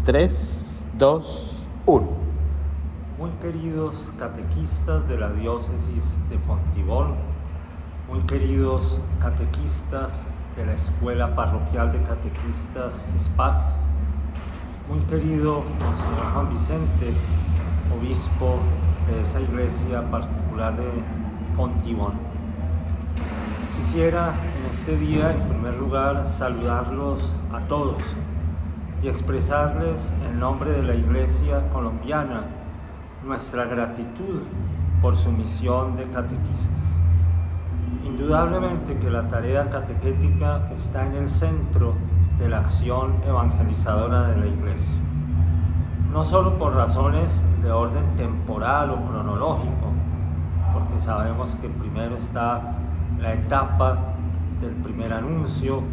3, 2, 1. Muy queridos catequistas de la diócesis de Fontibón, muy queridos catequistas de la Escuela Parroquial de Catequistas SPAC, muy querido Monseñor Juan Vicente, obispo de esa iglesia particular de Fontibón. Quisiera en este día, en primer lugar, saludarlos a todos y expresarles en nombre de la Iglesia colombiana nuestra gratitud por su misión de catequistas. Indudablemente que la tarea catequética está en el centro de la acción evangelizadora de la Iglesia, no solo por razones de orden temporal o cronológico, porque sabemos que primero está la etapa del primer anuncio,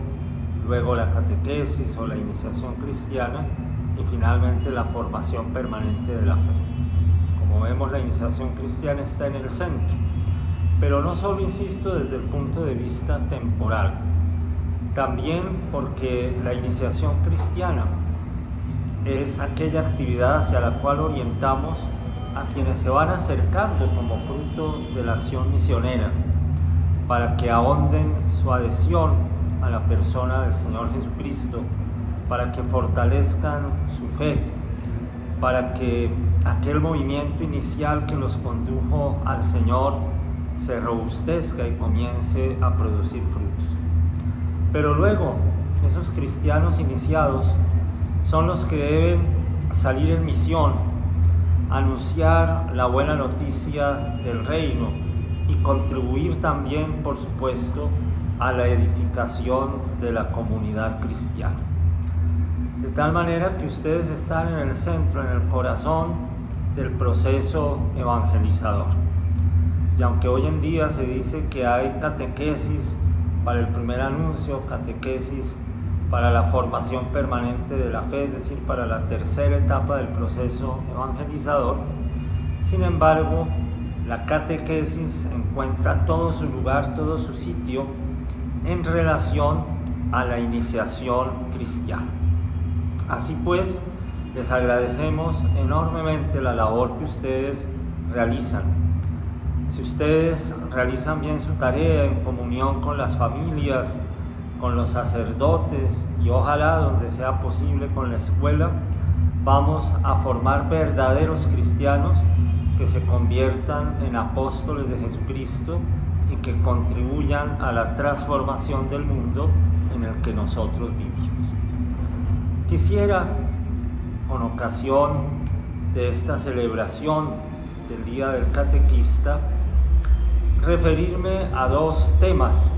luego la catequesis o la iniciación cristiana y finalmente la formación permanente de la fe. Como vemos, la iniciación cristiana está en el centro, pero no solo, insisto, desde el punto de vista temporal, también porque la iniciación cristiana es aquella actividad hacia la cual orientamos a quienes se van acercando como fruto de la acción misionera, para que ahonden su adhesión a la persona del Señor Jesucristo, para que fortalezcan su fe, para que aquel movimiento inicial que los condujo al Señor se robustezca y comience a producir frutos. Pero luego, esos cristianos iniciados son los que deben salir en misión, anunciar la buena noticia del reino y contribuir también, por supuesto, a la edificación de la comunidad cristiana. De tal manera que ustedes están en el centro, en el corazón del proceso evangelizador. Y aunque hoy en día se dice que hay catequesis para el primer anuncio, catequesis para la formación permanente de la fe, es decir, para la tercera etapa del proceso evangelizador, sin embargo, la catequesis encuentra todo su lugar, todo su sitio en relación a la iniciación cristiana. Así pues, les agradecemos enormemente la labor que ustedes realizan. Si ustedes realizan bien su tarea en comunión con las familias, con los sacerdotes y ojalá, donde sea posible, con la escuela, vamos a formar verdaderos cristianos que se conviertan en apóstoles de Jesucristo y que contribuyan a la transformación del mundo en el que nosotros vivimos. Quisiera, con ocasión de esta celebración del Día del Catequista, referirme a dos temas,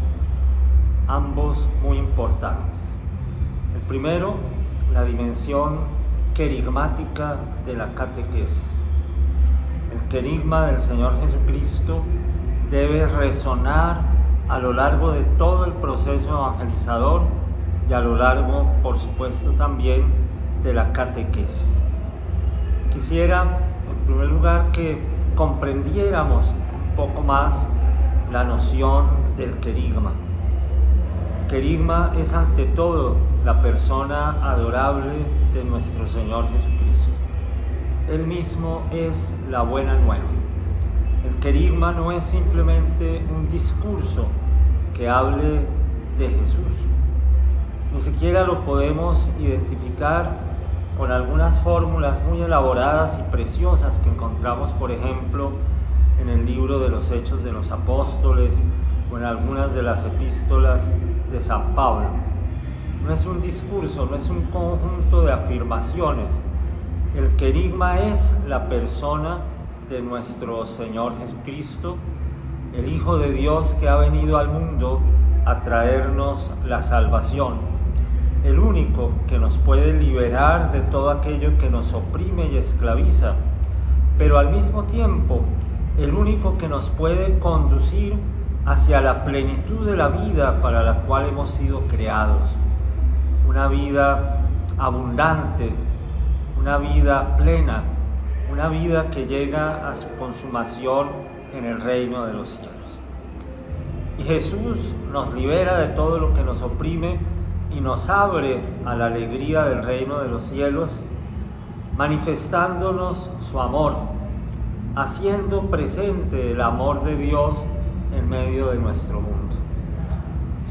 ambos muy importantes. El primero, la dimensión querigmática de la catequesis. El querigma del Señor Jesucristo debe resonar a lo largo de todo el proceso evangelizador y a lo largo, por supuesto, también de la catequesis. Quisiera, en primer lugar, que comprendiéramos un poco más la noción del querigma. El querigma es ante todo la persona adorable de nuestro Señor Jesucristo. Él mismo es la buena nueva. El querigma no es simplemente un discurso que hable de Jesús. Ni siquiera lo podemos identificar con algunas fórmulas muy elaboradas y preciosas que encontramos, por ejemplo, en el libro de los Hechos de los Apóstoles o en algunas de las epístolas de San Pablo. No es un discurso, no es un conjunto de afirmaciones. El querigma es la persona de nuestro Señor Jesucristo, el Hijo de Dios que ha venido al mundo a traernos la salvación, el único que nos puede liberar de todo aquello que nos oprime y esclaviza, pero al mismo tiempo el único que nos puede conducir hacia la plenitud de la vida para la cual hemos sido creados, una vida abundante, una vida plena, una vida que llega a su consumación en el reino de los cielos. Y Jesús nos libera de todo lo que nos oprime y nos abre a la alegría del reino de los cielos manifestándonos su amor, haciendo presente el amor de Dios en medio de nuestro mundo.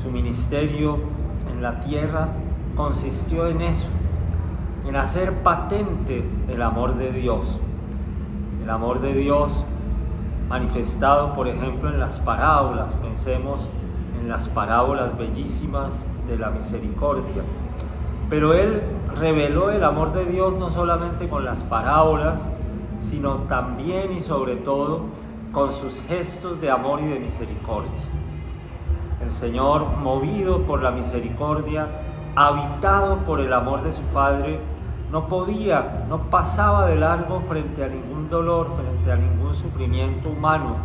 Su ministerio en la tierra consistió en eso, en hacer patente el amor de Dios. El amor de Dios manifestado, por ejemplo, en las parábolas. Pensemos en las parábolas bellísimas de la misericordia. Pero Él reveló el amor de Dios no solamente con las parábolas, sino también y sobre todo con sus gestos de amor y de misericordia. El Señor, movido por la misericordia, habitado por el amor de su Padre, no pasaba de largo frente a ningún dolor, frente a ningún sufrimiento humano,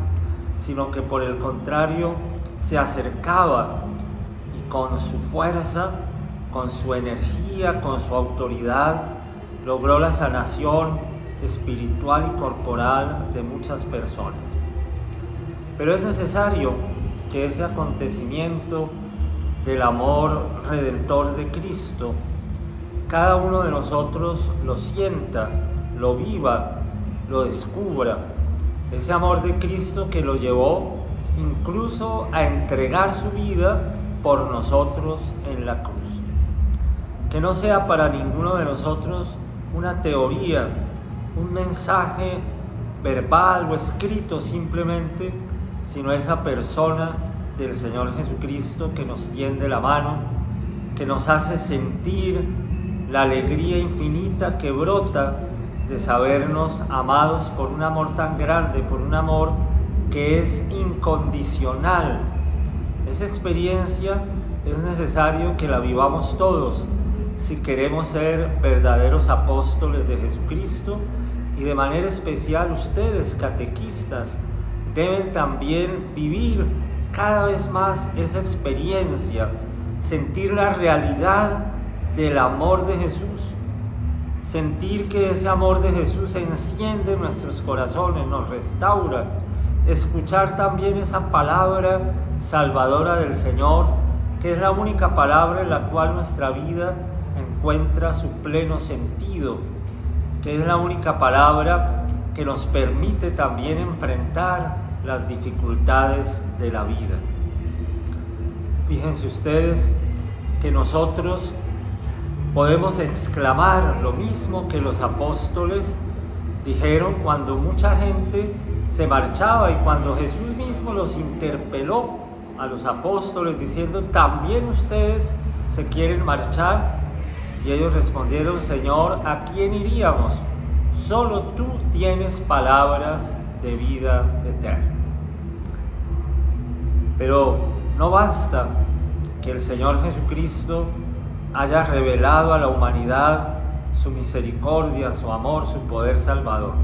sino que por el contrario se acercaba y con su fuerza, con su energía, con su autoridad, logró la sanación espiritual y corporal de muchas personas. Pero es necesario que ese acontecimiento del amor redentor de Cristo, cada uno de nosotros lo sienta, lo viva, lo descubra. Ese amor de Cristo que lo llevó incluso a entregar su vida por nosotros en la cruz. Que no sea para ninguno de nosotros una teoría, un mensaje verbal o escrito simplemente, sino esa persona del Señor Jesucristo que nos tiende la mano, que nos hace sentir la alegría infinita que brota de sabernos amados por un amor tan grande, por un amor que es incondicional. Esa experiencia es necesario que la vivamos todos si queremos ser verdaderos apóstoles de Jesucristo, y de manera especial ustedes, catequistas, deben también vivir cada vez más esa experiencia, sentir la realidad del amor de Jesús, sentir que ese amor de Jesús enciende nuestros corazones, nos restaura, escuchar también esa palabra salvadora del Señor, que es la única palabra en la cual nuestra vida encuentra su pleno sentido, que es la única palabra que nos permite también enfrentar las dificultades de la vida. Fíjense ustedes que nosotros podemos exclamar lo mismo que los apóstoles dijeron cuando mucha gente se marchaba y cuando Jesús mismo los interpeló a los apóstoles diciendo: ¿también ustedes se quieren marchar? Y ellos respondieron: Señor, ¿a quién iríamos? Solo tú tienes palabras de vida eterna. Pero no basta que el Señor Jesucristo haya revelado a la humanidad su misericordia, su amor, su poder salvador.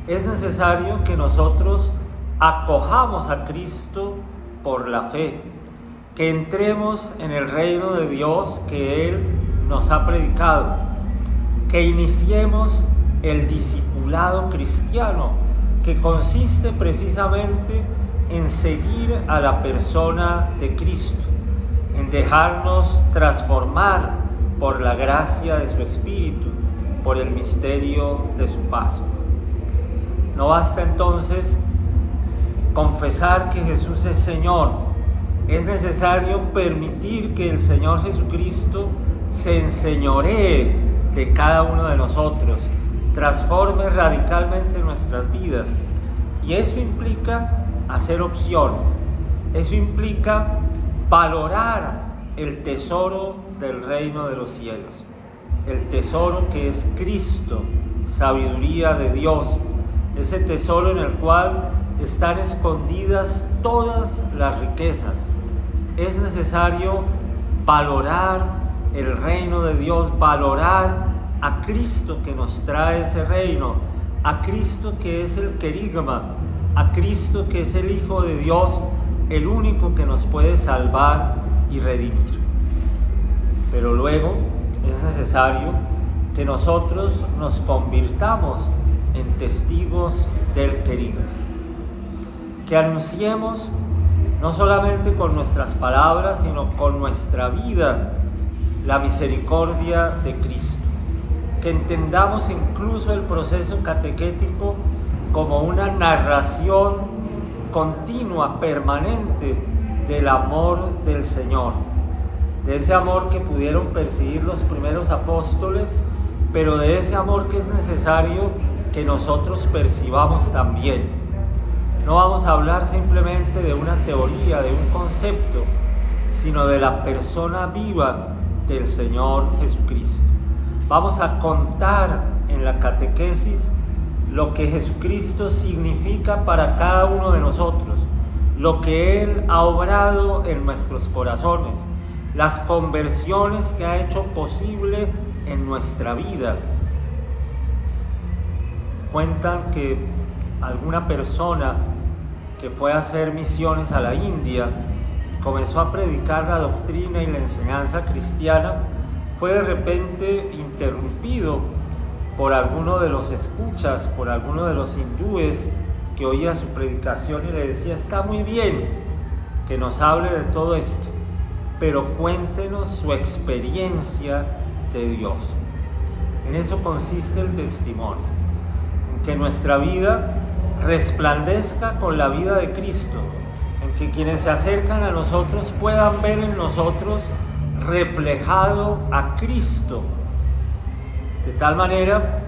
Es necesario que nosotros acojamos a Cristo por la fe, que entremos en el reino de Dios que Él nos ha predicado, que iniciemos el discipulado cristiano, que consiste precisamente en seguir a la persona de Cristo, en dejarnos transformar por la gracia de su Espíritu, por el misterio de su Pascua. No basta entonces confesar que Jesús es Señor, es necesario permitir que el Señor Jesucristo se enseñoree de cada uno de nosotros, transforme radicalmente nuestras vidas. Y eso implica hacer opciones, eso implica valorar el tesoro del reino de los cielos, el tesoro que es Cristo, sabiduría de Dios, ese tesoro en el cual están escondidas todas las riquezas. Es necesario valorar el reino de Dios, valorar a Cristo que nos trae ese reino, a Cristo que es el querigma, a Cristo que es el Hijo de Dios, el único que nos puede salvar y redimir. Pero luego es necesario que nosotros nos convirtamos en testigos del querigma, que anunciemos no solamente con nuestras palabras, sino con nuestra vida la misericordia de Cristo, que entendamos incluso el proceso catequético como una narración continua, permanente del amor del Señor, de ese amor que pudieron percibir los primeros apóstoles, pero de ese amor que es necesario que nosotros percibamos también. No vamos a hablar simplemente de una teoría, de un concepto, sino de la persona viva del Señor Jesucristo. Vamos a contar en la catequesis lo que Jesucristo significa para cada uno de nosotros, lo que Él ha obrado en nuestros corazones, las conversiones que ha hecho posible en nuestra vida. Cuentan que alguna persona que fue a hacer misiones a la India comenzó a predicar la doctrina y la enseñanza cristiana, fue de repente interrumpido por alguno de los escuchas, por alguno de los hindúes que oía su predicación y le decía: está muy bien que nos hable de todo esto, pero cuéntenos su experiencia de Dios. En eso consiste el testimonio, en que nuestra vida resplandezca con la vida de Cristo, en que quienes se acercan a nosotros puedan ver en nosotros reflejado a Cristo, de tal manera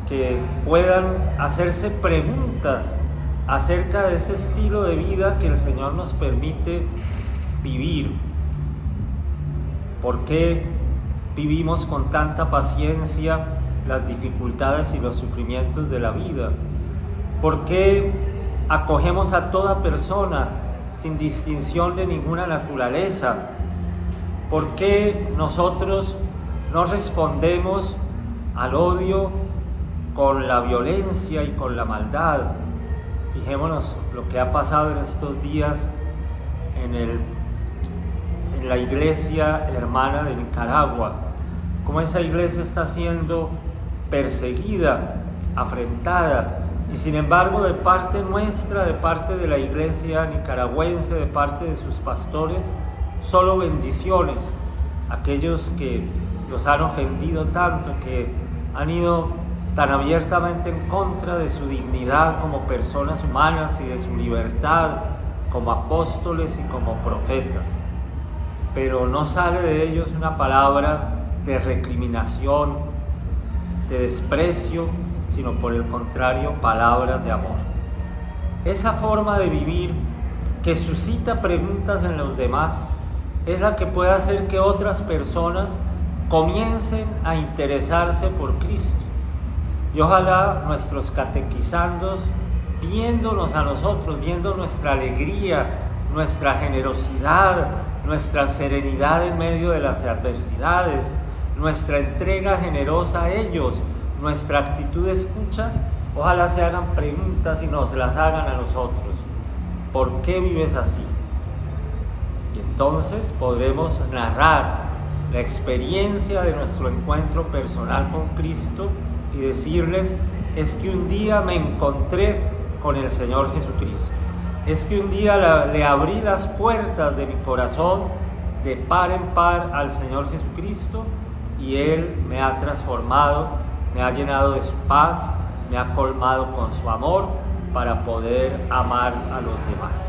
que puedan hacerse preguntas acerca de ese estilo de vida que el Señor nos permite vivir. ¿Por qué vivimos con tanta paciencia las dificultades y los sufrimientos de la vida? ¿Por qué acogemos a toda persona sin distinción de ninguna naturaleza? ¿Por qué nosotros no respondemos al odio con la violencia y con la maldad? Fijémonos lo que ha pasado en estos días en la iglesia hermana de Nicaragua, cómo esa iglesia está siendo perseguida, afrentada, y sin embargo de parte nuestra, de parte de la iglesia nicaragüense, de parte de sus pastores, solo bendiciones. Aquellos que los han ofendido tanto, que han ido tan abiertamente en contra de su dignidad como personas humanas y de su libertad como apóstoles y como profetas. Pero no sale de ellos una palabra de recriminación, de desprecio, sino por el contrario, palabras de amor. Esa forma de vivir que suscita preguntas en los demás es la que puede hacer que otras personas comiencen a interesarse por Cristo. Y ojalá nuestros catequizandos, viéndonos a nosotros, viendo nuestra alegría, nuestra generosidad, nuestra serenidad en medio de las adversidades, nuestra entrega generosa a ellos, nuestra actitud de escucha, ojalá se hagan preguntas y nos las hagan a nosotros. ¿Por qué vives así? Y entonces podremos narrar la experiencia de nuestro encuentro personal con Cristo y decirles: es que un día me encontré con el Señor Jesucristo, es que un día le abrí las puertas de mi corazón de par en par al Señor Jesucristo y Él me ha transformado, me ha llenado de su paz, me ha colmado con su amor para poder amar a los demás.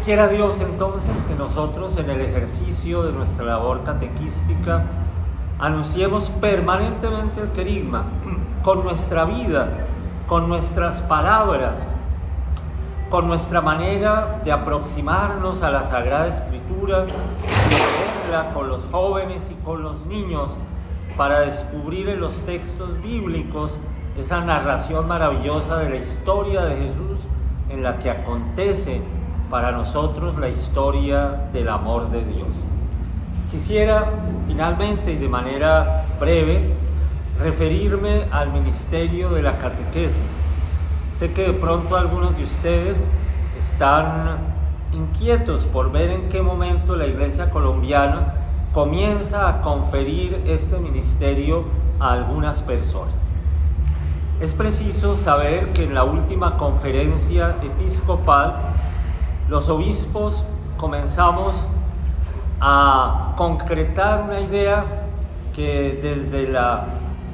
Quiera Dios entonces que nosotros en el ejercicio de nuestra labor catequística anunciemos permanentemente el querigma con nuestra vida, con nuestras palabras, con nuestra manera de aproximarnos a la Sagrada Escritura, de leerla con los jóvenes y con los niños, para descubrir en los textos bíblicos esa narración maravillosa de la historia de Jesús, en la que acontece para nosotros la historia del amor de Dios. Quisiera finalmente y de manera breve referirme al ministerio de la catequesis. Sé que de pronto algunos de ustedes están inquietos por ver en qué momento la Iglesia colombiana comienza a conferir este ministerio a algunas personas. Es preciso saber que en la última conferencia episcopal los obispos comenzamos a concretar una idea que desde la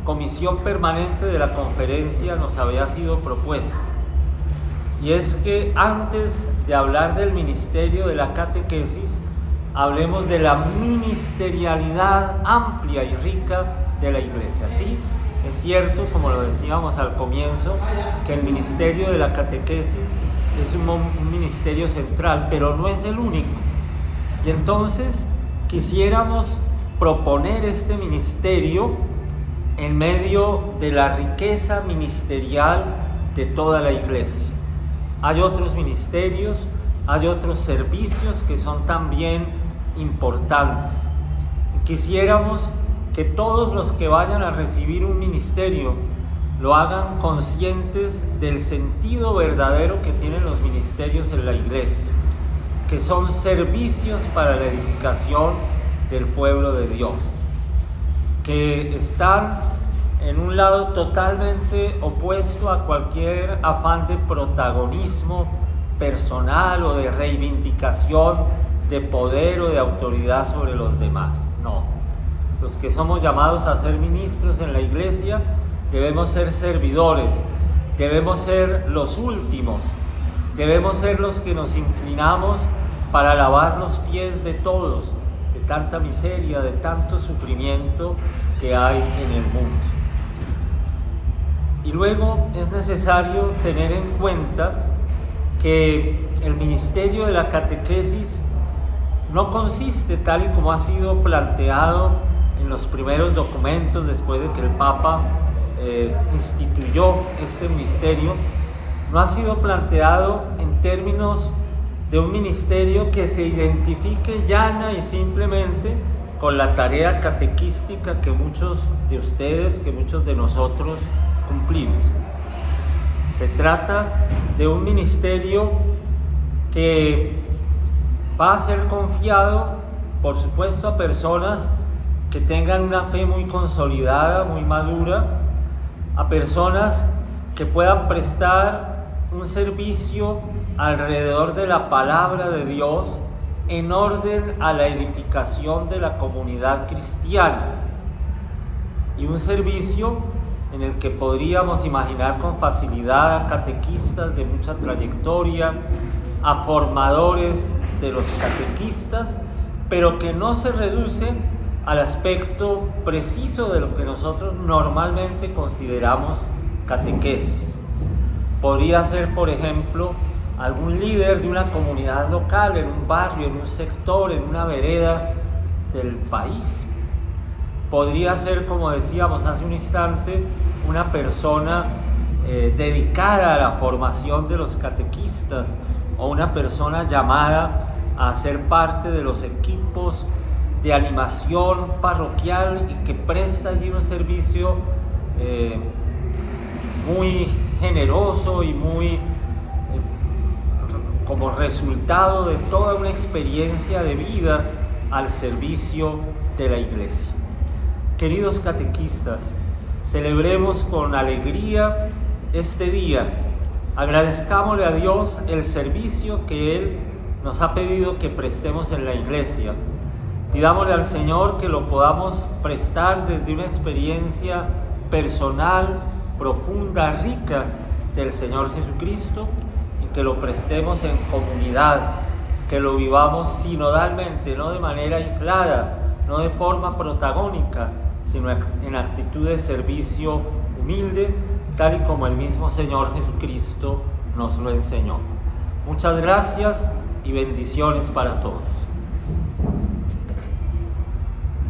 comisión permanente de la conferencia nos había sido propuesta. Y es que antes de hablar del ministerio de la catequesis, hablemos de la ministerialidad amplia y rica de la Iglesia. Sí, es cierto, como lo decíamos al comienzo, que el ministerio de la catequesis es un ministerio central, pero no es el único. Y entonces quisiéramos proponer este ministerio en medio de la riqueza ministerial de toda la Iglesia. Hay otros ministerios, hay otros servicios que son también importantes. Quisiéramos que todos los que vayan a recibir un ministerio lo hagan conscientes del sentido verdadero que tienen los ministerios en la Iglesia, que son servicios para la edificación del pueblo de Dios, que están en un lado totalmente opuesto a cualquier afán de protagonismo personal o de reivindicación de poder o de autoridad sobre los demás. No, los que somos llamados a ser ministros en la Iglesia debemos ser servidores, debemos ser los últimos, debemos ser los que nos inclinamos para lavar los pies de todos, de tanta miseria, de tanto sufrimiento que hay en el mundo. Y luego es necesario tener en cuenta que el ministerio de la catequesis no consiste, tal y como ha sido planteado en los primeros documentos después de que el Papa instituyó este ministerio, no ha sido planteado en términos de un ministerio que se identifique llana y simplemente con la tarea catequística que muchos de ustedes, que muchos de nosotros cumplimos. Se trata de un ministerio que va a ser confiado, por supuesto, a personas que tengan una fe muy consolidada, muy madura, a personas que puedan prestar un servicio alrededor de la palabra de Dios en orden a la edificación de la comunidad cristiana, y un servicio en el que podríamos imaginar con facilidad a catequistas de mucha trayectoria, a formadores de los catequistas, pero que no se reduce al aspecto preciso de lo que nosotros normalmente consideramos catequesis. Podría ser, por ejemplo, algún líder de una comunidad local, en un barrio, en un sector, en una vereda del país. Podría ser, como decíamos hace un instante, una persona dedicada a la formación de los catequistas, o una persona llamada a ser parte de los equipos de animación parroquial y que presta allí un servicio muy generoso y muy como resultado de toda una experiencia de vida al servicio de la Iglesia. Queridos catequistas, celebremos con alegría este día. Agradezcámosle a Dios el servicio que Él nos ha pedido que prestemos en la Iglesia. Pidámosle al Señor que lo podamos prestar desde una experiencia personal, profunda, rica del Señor Jesucristo, y que lo prestemos en comunidad, que lo vivamos sinodalmente, no de manera aislada, no de forma protagónica, sino en actitud de servicio humilde, tal y como el mismo Señor Jesucristo nos lo enseñó. Muchas gracias y bendiciones para todos.